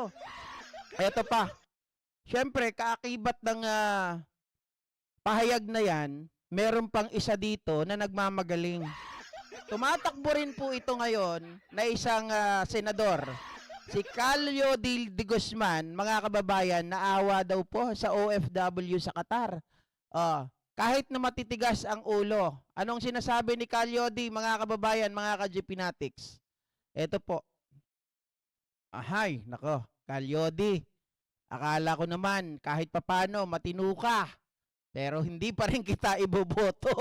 tayo. Eto pa. Siyempre, kaakibat ng pahayag na yan, meron pang isa dito na nagmamagaling. Tumatakbo rin po ito ngayon na isang senador. Si Calio de Guzman, mga kababayan, naawa daw po sa OFW sa Qatar. Kahit na matitigas ang ulo. Anong sinasabi ni Calio de, mga kababayan, mga ka-GP Natics? Ito po. Ahay, nako, Calio de. Akala ko naman kahit papano matino ka. Pero hindi pa rin kita iboboto.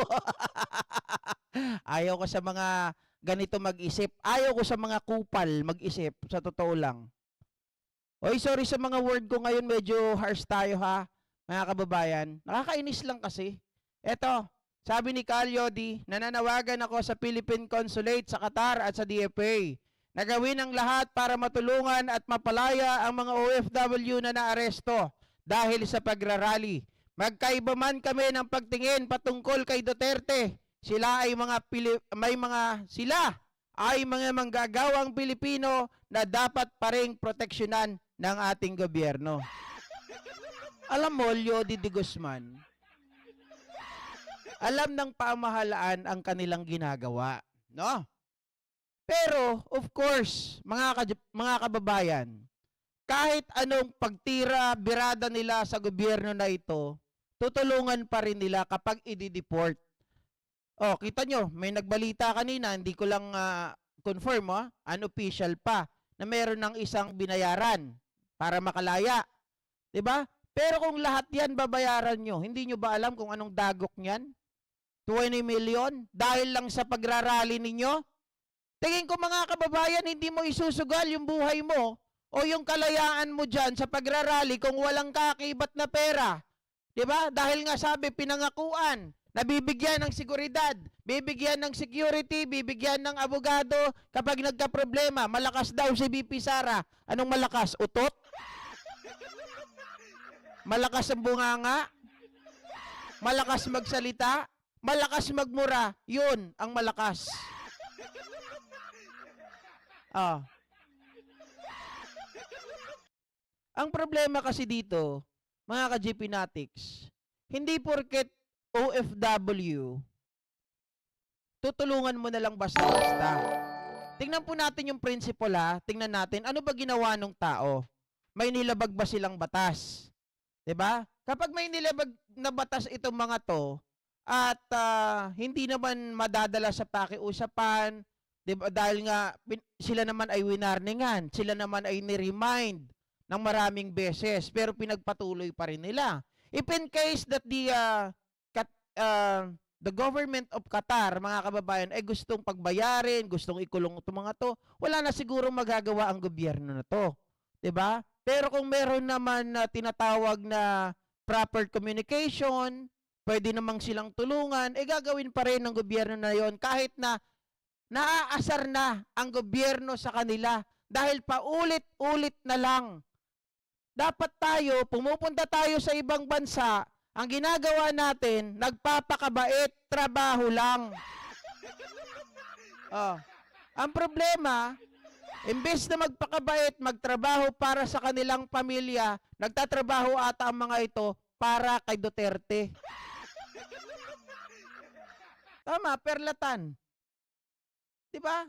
Ayaw ko sa mga ganito mag-isip. Ayaw ko sa mga kupal mag-isip. Sa totoo lang. Oy, sorry sa mga word ko ngayon. Medyo harsh tayo ha, mga kababayan. Nakakainis lang kasi. Eto, sabi ni Calio de, nananawagan ako sa Philippine Consulate sa Qatar at sa DFA. Nagawin ang lahat para matulungan at mapalaya ang mga OFW na naaresto dahil sa pagrarally. Magkaiba man kami ng pagtingin patungkol kay Duterte. Sila ay mga manggagawang Pilipino na dapat pa ring proteksyonan ng ating gobyerno. Alam mo, Lyodi de Guzman, alam ng pamahalaan ang kanilang ginagawa, no? Pero, of course, mga kababayan, kahit anong pagtira, birada nila sa gobyerno na ito, tutulungan pa rin nila kapag i-deport. Kita nyo, may nagbalita kanina, hindi ko lang confirm, unofficial pa, na meron ng isang binayaran para makalaya. 'Di ba? Pero kung lahat yan babayaran nyo, hindi nyo ba alam kung anong dagok niyan? 20 million? Dahil lang sa pagrarally ninyo? Tingin ko mga kababayan, hindi mo isusugal yung buhay mo o yung kalayaan mo dyan sa pagrarally kung walang kakibat na pera. Diba? Dahil nga sabi, pinangakuan, nabibigyan ng seguridad, bibigyan ng security, bibigyan ng abogado kapag nagka-problema. Malakas daw si BP Sara. Anong malakas? Utot? Malakas ang bunganga? Malakas magsalita? Malakas magmura? Yun ang malakas. Ang problema kasi dito, mga ka-GP Natics, hindi porket OFW, tutulungan mo na lang basta-basta. Tingnan po natin yung principle tingnan natin, ano ba ginawa ng tao? May nilabag ba silang batas? 'Di ba? Kapag may nilabag na batas itong mga to, at hindi naman madadala sa pakiusapan, diba? Dahil nga sila naman ay winarningan, sila naman ay ni-remind ng maraming beses, pero pinagpatuloy pa rin nila. If in case that the government of Qatar, mga kababayan, ay gustong pagbayarin, gustong ikulong itong mga to, wala na siguro magagawa ang gobyerno na to. 'Di ba? Pero kung meron naman na tinatawag na proper communication, pwede namang silang tulungan, gagawin pa rin ng gobyerno na yon kahit na naaasar na ang gobyerno sa kanila dahil paulit-ulit na lang. Dapat tayo, pumupunta tayo sa ibang bansa, ang ginagawa natin, nagpapakabait, trabaho lang. Ang problema, imbes na magpakabait, magtrabaho para sa kanilang pamilya, nagtatrabaho ata ang mga ito para kay Duterte. Tama, perlatan. 'Di ba?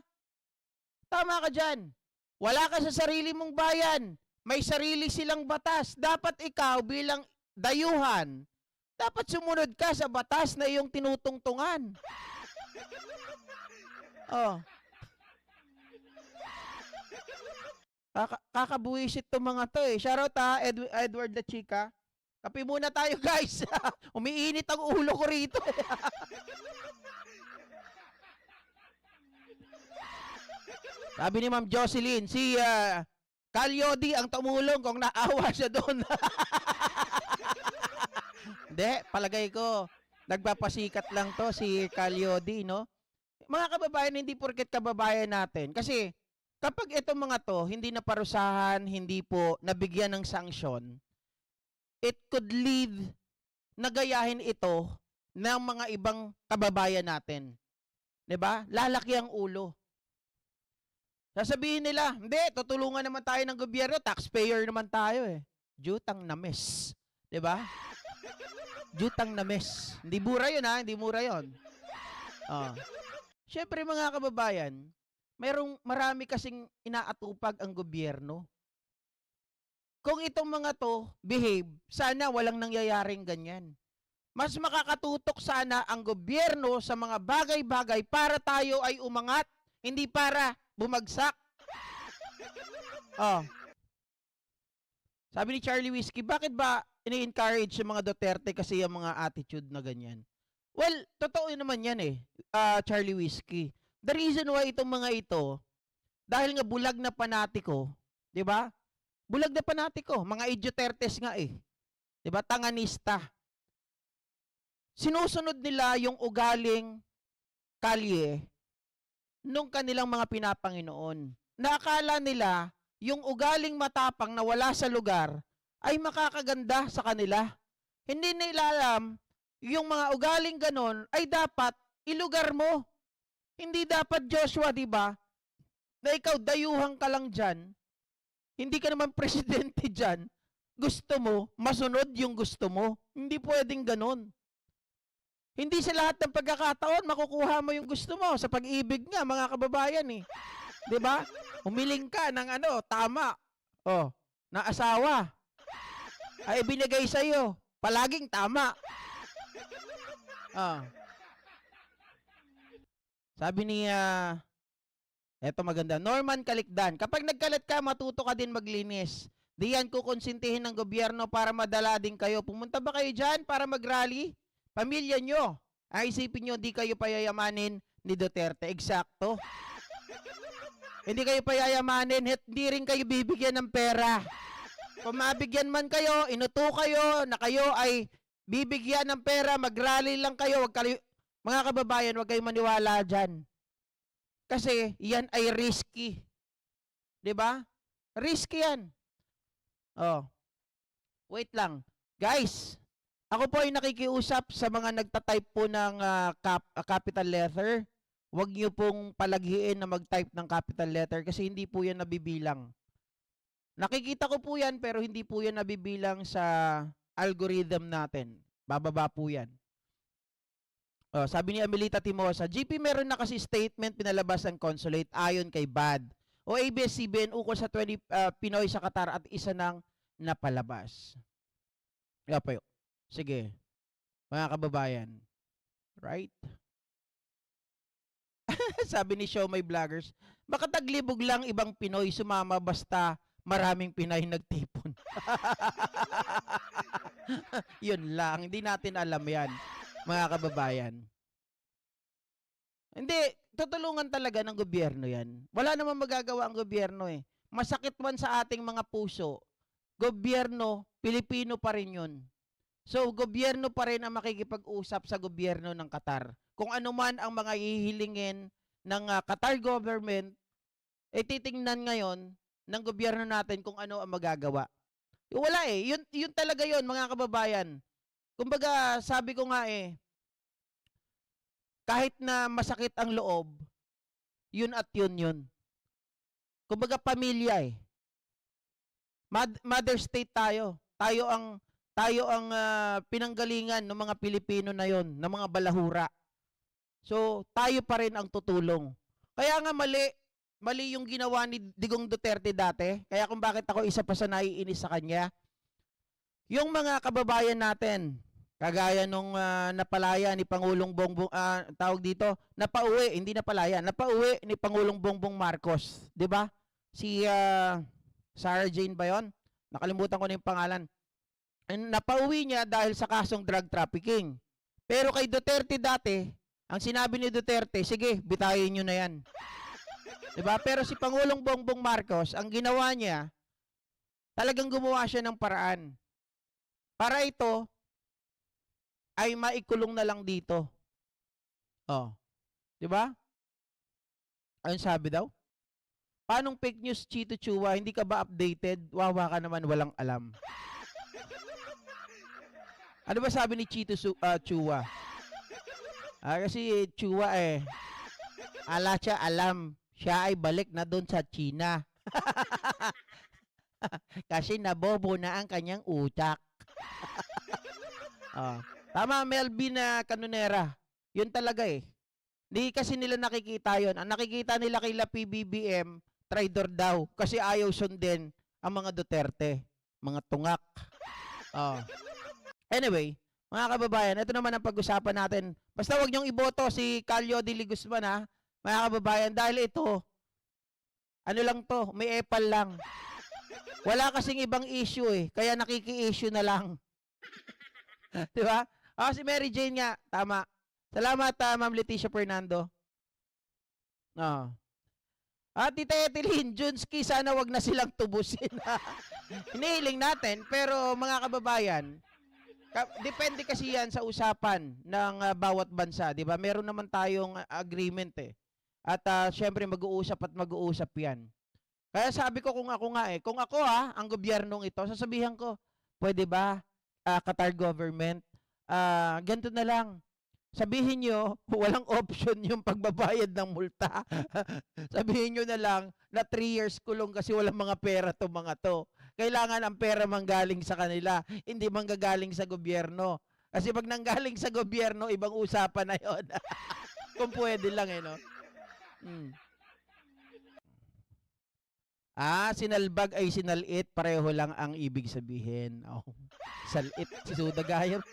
Tama ka dyan. Wala ka sa sarili mong bayan. May sarili silang batas. Dapat ikaw bilang dayuhan, dapat sumunod ka sa batas na iyong tinutungtungan. Kakabuisit itong mga to Shoutout Edward the Chica. Kape muna tayo guys. Umiinit ang ulo ko rito. Sabi ni Ma'am Jocelyn, si Calio de ang tumulong kung naawa siya doon. Hindi, palagay ko, nagpapasikat lang to si Calio de, no? Mga kababayan, hindi porket kababayan natin. Kasi, kapag itong mga to, hindi naparusahan, hindi po nabigyan ng sanksyon, it could lead na gayahin ito ng mga ibang kababayan natin. 'Di ba? Lalaki ang ulo. Sasabihin nila, hindi, tutulungan naman tayo ng gobyerno, taxpayer naman tayo eh. Jutang na miss. 'Di ba? Jutang na miss. Hindi mura 'yun ha, hindi mura 'yun. Oh. Siyempre mga kababayan, marami kasing inaatupag ang gobyerno. Kung itong mga to behave, sana walang nangyayaring ganyan. Mas makakatutok sana ang gobyerno sa mga bagay-bagay para tayo ay umangat, hindi para bumagsak. Oh. Sabi ni Charlie Whiskey, bakit ba ini-encourage yung mga Duterte kasi yung mga attitude na ganyan? Well, totoo naman yan eh, Charlie Whiskey. The reason why itong mga ito, dahil nga bulag na panatiko, di ba? Bulag na panatiko, mga idiotertes nga eh. Di ba? Tanganista. Sinusunod nila yung ugaling kalye nung kanilang mga pinapanginoon. Nakakala nila yung ugaling matapang na wala sa lugar ay makakaganda sa kanila. Hindi nila alam yung mga ugaling ganon ay dapat ilugar mo. Hindi dapat, Joshua, di ba? Na ikaw dayuhan ka lang dyan. Hindi ka naman presidente dyan. Gusto mo, masunod yung gusto mo. Hindi pwedeng ganon. Hindi sa lahat ng pagkakataon makukuha mo yung gusto mo. Sa pag-ibig nga, mga kababayan eh. 'Di ba? Umiling ka ng tama. Oh, na asawa. Ay binigay sa iyo. Palaging tama. Ah. Sabi niya, eto maganda, Norman Kalikdan, kapag nagkalat ka, matuto ka din maglinis. Diyan kukonsintihin ng gobyerno para madala din kayo. Pumunta ba kayo dyan para mag-rally? Pamilya nyo. Ay isipin nyo, di kayo payayamanin ni Duterte. Eksakto. Hindi kayo payayamanin, hindi rin kayo bibigyan ng pera. Kung mabigyan man kayo, inuto kayo, na kayo ay bibigyan ng pera, mag-rally lang kayo, mga kababayan, huwag kayong maniwala dyan. Kasi yan ay risky. 'Di ba? Risky yan. Oh. Wait lang. Guys, ako po ay nakikiusap sa mga nagta-type po ng capital letter. Huwag niyo pong palaghiin na mag-type ng capital letter kasi hindi po yan nabibilang. Nakikita ko po yan pero hindi po yan nabibilang sa algorithm natin. Bababa po yan. Oh, sabi ni Amelita Timosa, GP meron na kasi statement pinalabas ng consulate ayon kay BAD o ABS-CBN ukol sa 20 Pinoy sa Qatar at isa nang napalabas. Yapayo. Sige, mga kababayan. Right? Sabi ni Show My Vloggers, baka taglibog lang ibang Pinoy sumama basta maraming Pinay nagtipon. Yun lang, hindi natin alam yan, mga kababayan. Hindi, tutulungan talaga ng gobyerno yan. Wala namang magagawa ang gobyerno eh. Masakit man sa ating mga puso, gobyerno, Pilipino pa rin yun. So, gobyerno pa rin ang makikipag-usap sa gobyerno ng Qatar. Kung ano man ang mga hihilingin ng Qatar government, titingnan ngayon ng gobyerno natin kung ano ang magagawa. Wala eh. Yun talaga yun, mga kababayan. Kumbaga, sabi ko nga eh, kahit na masakit ang loob, yun at yun. Kumbaga, pamilya eh. Mother state tayo. Tayo ang pinanggalingan ng mga Pilipino na yon, ng mga balahura. So, tayo pa rin ang tutulong. Kaya nga mali yung ginawa ni Digong Duterte dati. Kaya kung bakit ako isa pa sa naiinis sa kanya. Yung mga kababayan natin, kagaya nung napalaya ni Pangulong Bongbong, tawag dito, napauwi, hindi napalaya, napauwi ni Pangulong Bongbong Marcos. 'Di ba? Si Sarah Jane ba yun? Nakalimutan ko na yung pangalan. Napauwi niya dahil sa kasong drug trafficking. Pero kay Duterte dati, ang sinabi ni Duterte, sige, bitayin nyo na yan. Diba? Pero si Pangulong Bongbong Marcos, ang ginawa niya, talagang gumawa siya ng paraan. Para ito, ay maikulong na lang dito. Oh. Diba? Ayun sabi daw. Paanong fake news, Chito Chua? Hindi ka ba updated? Wawa ka naman, walang alam. Ano ba sabi ni Chito Chua? Kasi Chua eh. Ala siya, alam. siya ay balik na doon sa China. Kasi nabobo na ang kanyang utak. Tama, Melvin na Canonera. Yun talaga eh. Hindi kasi nila nakikita yon. Ang nakikita nila kay PBBM, traidor daw. Kasi ayaw sundin ang mga Duterte. Mga tungak. Anyway, mga kababayan, ito naman ang pag-usapan natin. Basta wag niyong iboto si Calio de Guzman ha, mga kababayan, dahil ito, ano lang to, may epal lang. Wala kasing ibang issue eh, kaya nakiki-issue na lang. Di ba? Si Mary Jane nga, tama. Salamat, Ma'am Leticia Fernando. Tita Etelin, Junski, sana wag na silang tubusin. Hinihiling natin, pero mga kababayan, depende kasi yan sa usapan ng bawat bansa, di ba? Meron naman tayong agreement eh. At syempre mag-uusap at mag-uusap yan. Kaya sabi ko kung ako nga kung ako ang gobyernong ito, sasabihan ko, pwede ba, Qatar government, ganito na lang. Sabihin nyo, walang option yung pagbabayad ng multa. Sabihin nyo na lang na 3 years kulong kasi walang mga pera to mga to. Kailangan ang pera manggaling sa kanila, hindi manggagaling sa gobyerno. Kasi pag nanggaling sa gobyerno, ibang usapan na yon. Kung pwede lang no. Sinalbag ay sinalit, pareho lang ang ibig sabihin. Salit, si Suda Gayam.